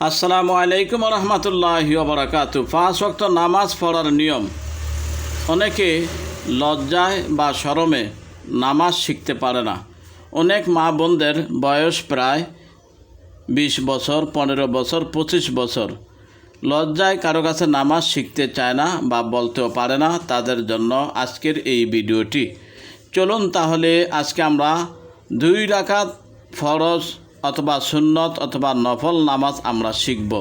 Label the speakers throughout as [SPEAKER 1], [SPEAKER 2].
[SPEAKER 1] আসসালামু আলাইকুম রহমতুল্লাহি ওয়া বারাকাতুহু। 5 ওয়াক্ত নামাজ পড়ার নিয়ম। অনেকে লজ্জায় বা শরমে নামাজ শিখতে পারে না। অনেক মা বোনদের বয়স প্রায় 20 বছর, 15 বছর, 25 বছর। লজ্জায় কারো কাছে নামাজ শিখতে চায় না বা বলতেও পারে না। তাদের জন্য আজকের এই ভিডিওটি। চলুন তাহলে আজকে আমরা 2 রাকাত ফরজ অথবা সুন্নত অথবা নফল নামাজ আমরা শিখব।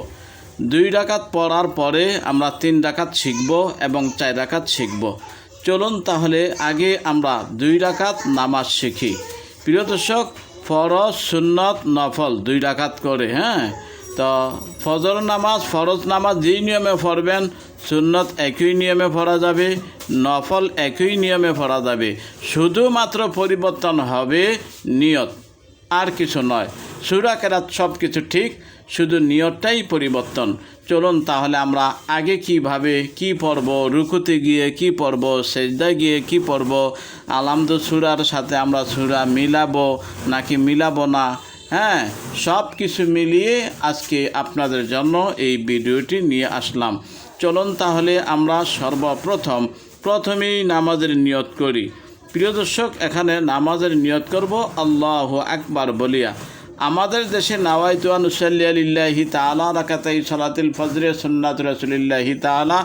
[SPEAKER 1] 2 রাকাত পড়ার পরে আমরা 3 রাকাত শিখব এবং 4 রাকাত শিখব। চলুন তাহলে আগে আমরা 2 রাকাত নামাজ শিখি। প্রিয় দর্শক, ফরজ সুন্নত নফল 2 রাকাত করে, তো ফজর নামাজ ফরজ নামাজ যেই নিয়মে পড়বেন, সুন্নত একই নিয়মে পড়া যাবে, নফল একই নিয়মে পড়া যাবে। শুধুমাত্র পরিবর্তন হবে নিয়ত, আর কিছু নয়। সূরা কেরাত সব কিছু ঠিক, শুধু নিয়তটাই পরিবর্তন। চলুন তাহলে আমরা আগে কিভাবে কি পড়ব, রুকুতে গিয়ে কি পড়ব, সেজদায় গিয়ে কি পড়ব, আলহামদু সূরার সাথে আমরা সূরা মিলাবো নাকি মিলাবো না, সব কিছু মিলিয়ে আজকে আপনাদের জন্য এই ভিডিওটি নিয়ে আসলাম। চলুন তাহলে আমরা প্রথমেই নামাজের নিয়ত করি। প্রিয় দর্শক, এখানে নামাজের নিয়ত করব আল্লাহু আকবার বলিয়া। আমাদের দেশে নাওয়াইতু আন উসাল্লি লিল্লাহি তাআলা রাকাতাই সালাতুল ফজরে সুন্নাত রাসূলিল্লাহি তাআলা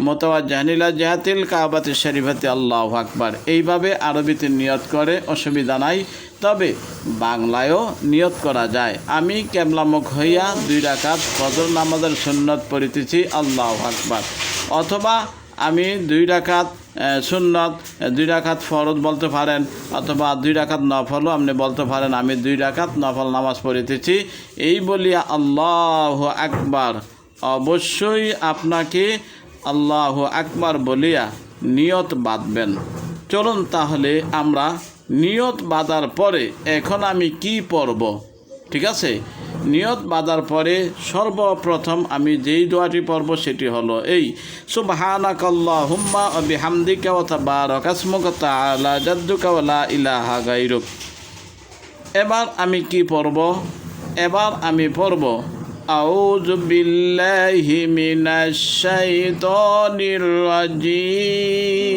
[SPEAKER 1] মুতাওয়াজ্জিহান ইলা জিহাতিল কাবাতি শরীফাতি আল্লাহু আকবার। এইভাবে আরবিতে নিয়ত করে অসুবিধা নাই, তবে বাংলায়ও নিয়ত করা যায়। আমি কেবলামুখ হইয়া 2 রাকাত ফজর নামাজের সুন্নত পড়িতেছি আল্লাহু আকবার, অথবা আমি 2 রাকাত সুন্নত 2 রাকাত ফরজ বলতে পারেন, অথবা 2 রাকাত নফলও আপনি বলতে পারেন। আমি 2 রাকাত নফল নামাজ পড়িতেছি এই বলিয়া আল্লাহু আকবার। অবশ্যই আপনাকে আল্লাহু আকবার বলিয়া নিয়ত বাঁধবেন। চলুন তাহলে আমরা নিয়ত বাঁধার পরে এখন আমি কি পড়ব, ঠিক আছে? নিয়ত বাঁধার পরে সর্বপ্রথম আমি যেই দোয়াটি পড়ব সেটি হলো এই সুবহানাকাল্লাহুম্মা ওয়া বিহামদিকা ওয়া তাবারাকা ইসমুকা তাআলা জাদ্দুকা ওয়া লা ইলাহা গায়রুক। এবার আমি কি পড়ব? এবার আমি পড়ব আউযু বিল্লাহি মিনাশ শাইতানির রাজিম।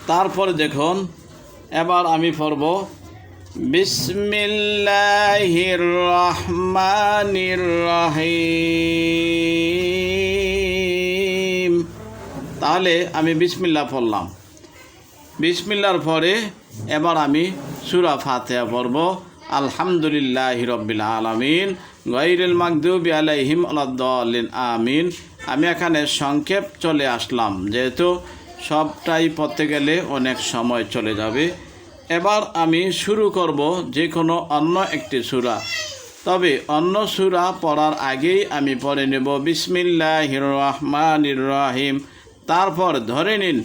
[SPEAKER 1] তারপরে দেখুন, এবার আমি পড়ব বিসমিল্লাহির রহমানির রহিম। তাহলে আমি বিসমিল্লাহ পড়লাম। বিসমিল্লাহর পরে এবার আমি সূরা ফাতিহা পড়ব। আলহামদুলিল্লাহি রাব্বিল আলামিন গায়রিল মাগদুবি আলাইহিম ওয়ালাদ-দাল্লিন আমিন। আমি এখানে সংক্ষেপ চলে আসলাম, যেহেতু সবটাই পড়তে গেলে অনেক সময় চলে যাবে। এবার আমি শুরু করব যে কোনো অন্য একটি সূরা, তবে অন্য সূরা পড়ার আগেই আমি পড়ে নেব বিসমিল্লাহির রহমানির রহিম। তারপর ধরে নিন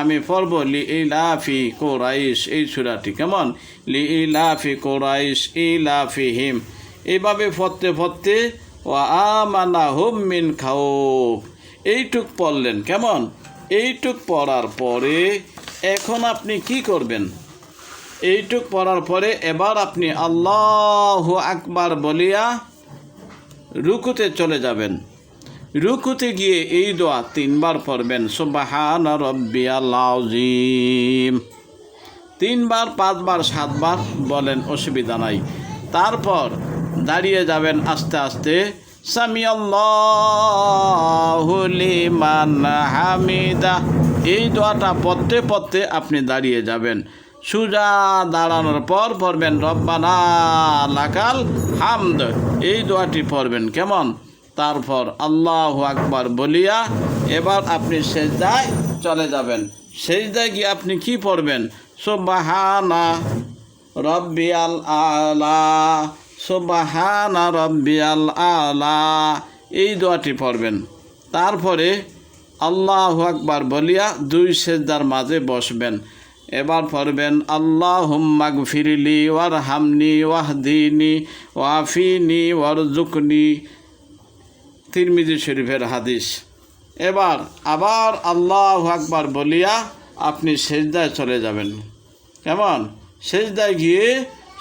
[SPEAKER 1] আমি পড়ব লিইলাফি কুরাইশ, এই সূরাটি। কেমন? লিইলাফি কুরাইশ ইলাফিহিম। এইভাবে পড়তে পড়তে ওয়া আমানাহুম মিন খাউফ, এইটুক পড়লেন। কেমন? এইটুক পড়ার পরে এখন আপনি কি করবেন? এইটুক পড়ার পরে এবার আপনি আল্লাহু আকবার বলিয়া রুকুতে চলে যাবেন। রুকুতে গিয়ে এই দোয়া 3 বার পড়বেন, সুবহানা রাব্বিয়াল আযীম। 3 বার, 5 বার, 7 বার বলেন, অসুবিধা নাই। তারপর দাঁড়িয়ে যাবেন আস্তে আস্তে, সামিআল্লাহু লিমান হামিদা। এই দোয়াটা পড়তে পড়তে আপনি দাঁড়িয়ে যাবেন। সুজা দাঁড়ানোর পর পড়বেন রব্বানা লাকাল হামদ, এই দোয়াটি পড়বেন। কেমন? তারপর আল্লাহু আকবার বলিয়া এবার আপনি সেজদায় চলে যাবেন। সেজদায় গিয়ে আপনি কি পড়বেন? সুবহানা রাব্বিয়াল আলা, সুবহানা রাব্বিয়াল আলা, এই দোয়াটি পড়বেন। তারপরে আল্লাহু আকবার বলিয়া 2 সেজদার মাঝে বসবেন। এবার পড়বেন আল্লাহুম্মা গফিরলি ওয়ারহামনি ওয়াহদিনি ওয়াফিনি ওয়ারজুকনি, তিরমিজি শরীফের হাদিস। এবার আবার আল্লাহু আকবার বলিয়া আপনি সেজদায় চলে যাবেন। কেমন? সেজদায় গিয়ে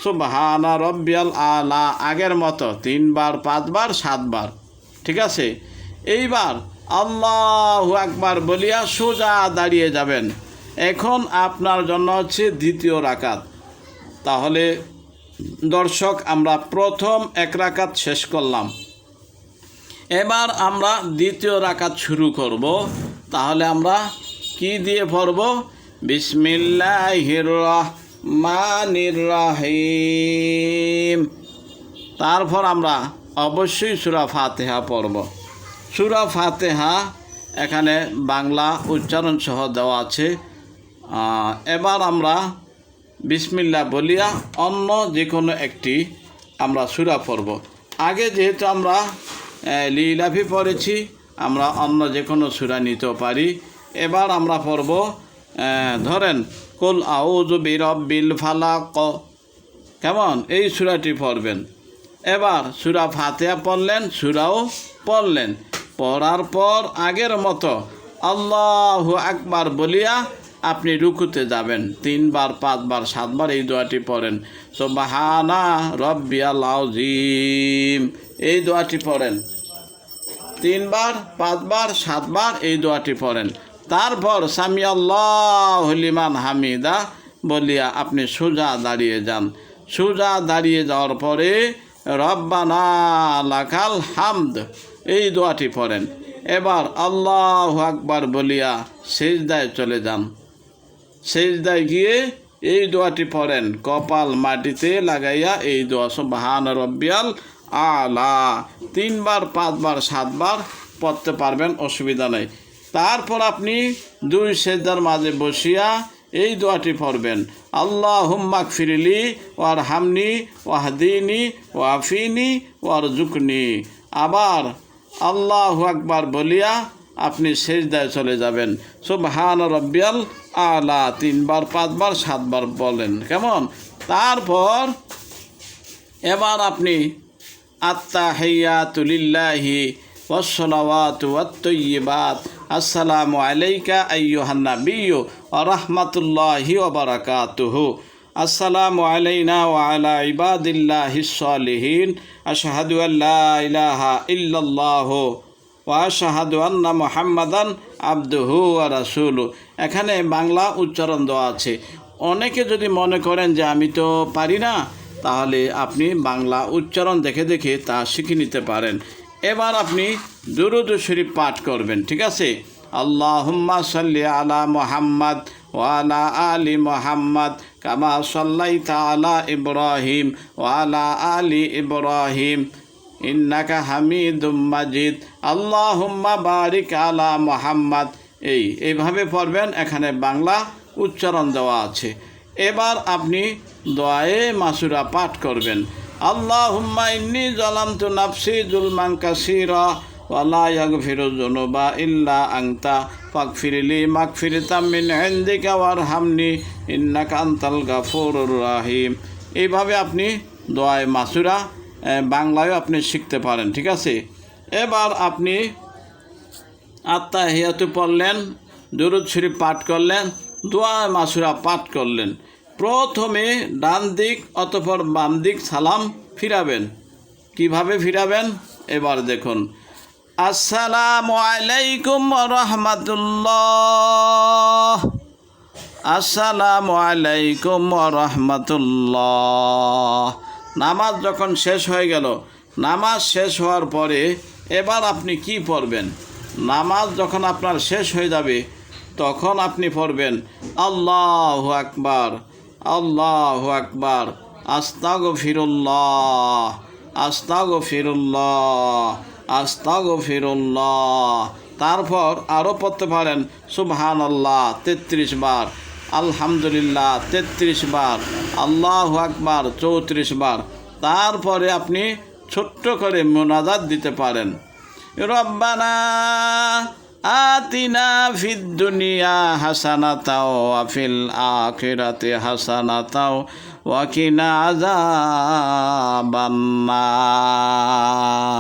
[SPEAKER 1] সুবহানা রব্বিয়াল আলা আগের মতো 3 বার 5 বার 7 বার। ঠিক আছে, এইবার আল্লাহু আকবার বলিয়া সোজা দাঁড়িয়ে যাবেন। এখন আপনার জন্য হচ্ছে দ্বিতীয় রাকাত। তাহলে দর্শক, আমরা প্রথম 1 রাকাত শেষ করলাম, এবার আমরা দ্বিতীয় রাকাত শুরু করব। তাহলে আমরা কি দিয়ে পড়ব? বিসমিল্লাহির রহমানির রহিম। তারপর আমরা অবশ্যই সূরা ফাতিহা পড়ব। সূরা ফাতিহা এখানে বাংলা উচ্চারণ সহ দেওয়া আছে। এবার আমরা বিসমিল্লাহ বলিয়া অন্য যে কোনো একটি আমরা সূরা পড়ব। আগে যেহেতু আমরা লিলাফি পড়েছি, আমরা অন্য যে কোনো সূরা নিতেও পারি। এবার আমরা পড়ব, ধরেন কুল আউযু বিরাব্বিল ফালাক, কেমন? এই সূরাটি পড়বেন। এবার সূরা ফাতিহা পড়লেন, সূরাও পড়লেন। পড়ার পর আগের মতো আল্লাহু আকবার বলিয়া আপনি রুকুতে যাবেন। 3 বার 5 বার 7 বার এই দোয়াটি পড়েন। সুবহানা রব্বিয়াল আযীম এই দোয়াটি পড়েন। 3 বার 5 বার 7 বার এই দোয়াটি পড়েন। তারপর সামি আল্লাহু লিমান হামিদা বলিয়া আপনি সোজা দাঁড়িয়ে যান। সোজা দাঁড়িয়ে যাওয়ার পরে রব্বানা লাকাল হামদ এই দোয়াটি পড়েন। এবার আল্লাহু আকবার বলিয়া সিজদায় চলে যান। সিজদায় গিয়ে এই দোয়াটি পড়েন, কপাল মাটিতে লাগাইয়া এই দোয়া সুবহানা রব্বিয়াল আলা 3 বার 5 বার 7 বার পড়তে পারবেন, অসুবিধা নেই। তারপর আপনি 2 সিজদার মাঝে বসিয়া এই দোয়াটি পড়বেন, আল্লাহুম্মা গফিরলি ওয়ারহামনি ওয়াহদিনি ওয়াফিনি ওয়ারজুকনি। আবার আল্লাহু আকবার বলিয়া আপনি সিজদায় চলে যাবেন। সুবহানা রব্বিয়াল আলা 3 বার 5 বার 7 বার বলেন, কেমন? তারপর এবার আপনি আত্তাহিয়াতু লিল্লাহি ওয়াসসালাওয়াতু ওয়াত-তাইয়্যিবাত আসসালামু আলাইকা আইয়ুহান নাবিয়্যু ওয়া রাহমাতুল্লাহি ওয়া বারাকাতুহু আসসালামু আলাইনা ওয়া আলা ইবাদিল্লাহিস সালিহিন আশহাদু আল্লা ইলাহা ইল্লাল্লাহু ওয়া আশহাদু আন্না মুহাম্মাদান আবদুহু ওয়া রাসূলুহু। এখানে বাংলা উচ্চারণ দেওয়া আছে। অনেকে যদি মনে করেন যে আমি তো পারি না, তাহলে আপনি বাংলা উচ্চারণ দেখে দেখে তা শিখে নিতে পারেন। এবার আপনি দুরূদ শরীফ পাঠ করবেন। ঠিক আছে, আল্লাহুম্মা সাল্লি আলা মুহাম্মাদ ওয়া আলা আলি মুহাম্মাদ কামা সাল্লাইতা আলা ইব্রাহিম ওয়া আলা আলি ইব্রাহিম ইন্নাকা হামিদুম মাজিদ আল্লাহুম্মা বারিক আলা মুহাম্মাদ। এইভাবে পড়বেন। এখানে বাংলা উচ্চারণ দেওয়া আছে। এবার আপনি দোয়ায়ে মাসুরা পাঠ করবেন, আল্লাহুম্মা ইন্নী যালামতু নাফসি যুলমান কাসীরা ওয়া লা ইয়াগফিরুয যুনুবা ইল্লা আনতা ফাগফিরলি মাগফিরাতাম মিন ইনদিকা ওয়ারহামনি ইন্নাকা আনতাল গাফুরুর রাহিম। এইভাবে আপনি দোয়ায়ে মাসুরা বাংলায়ও আপনি শিখতে পারেন। ঠিক আছে, এবার আপনি আত্তাহিয়াতু পড়লেন, দুরূদ শরীফ পাঠ করলেন, দোয়ায়ে মাসুরা পাঠ করলেন। প্রথমে ডান দিক অতঃপর বাম দিক সালাম ফিরাবেন। কিভাবে ফিরাবেন এবার দেখুন, আসসালামু আলাইকুম ওয়া রাহমাতুল্লাহ, আসসালামু আলাইকুম ওয়া রাহমাতুল্লাহ। নামাজ যখন শেষ হয়ে গেল, নামাজ শেষ হওয়ার পরে এবার আপনি কি পড়বেন? নামাজ যখন আপনার শেষ হয়ে যাবে তখন আপনি পড়বেন আল্লাহু আকবার, আল্লাহু আকবার, আস্তাগফিরুল্লাহ, আস্তাগফিরুল্লাহ, আস্তাগফিরুল্লাহ। তারপর আরও পড়তে পারেন সুবহানাল্লাহ 33 বার, আলহামদুলিল্লাহ 33 বার, আল্লাহু আকবার 34 বার। তারপরে আপনি ছোট্ট করে মুনাজাত দিতে পারেন, রব্বানা আতিনা ফিদ দুনিয়া হাসানাতাও ওয়া ফিল আখিরাতি হাসানাতাও ওয়া কিনা আযাবান নার।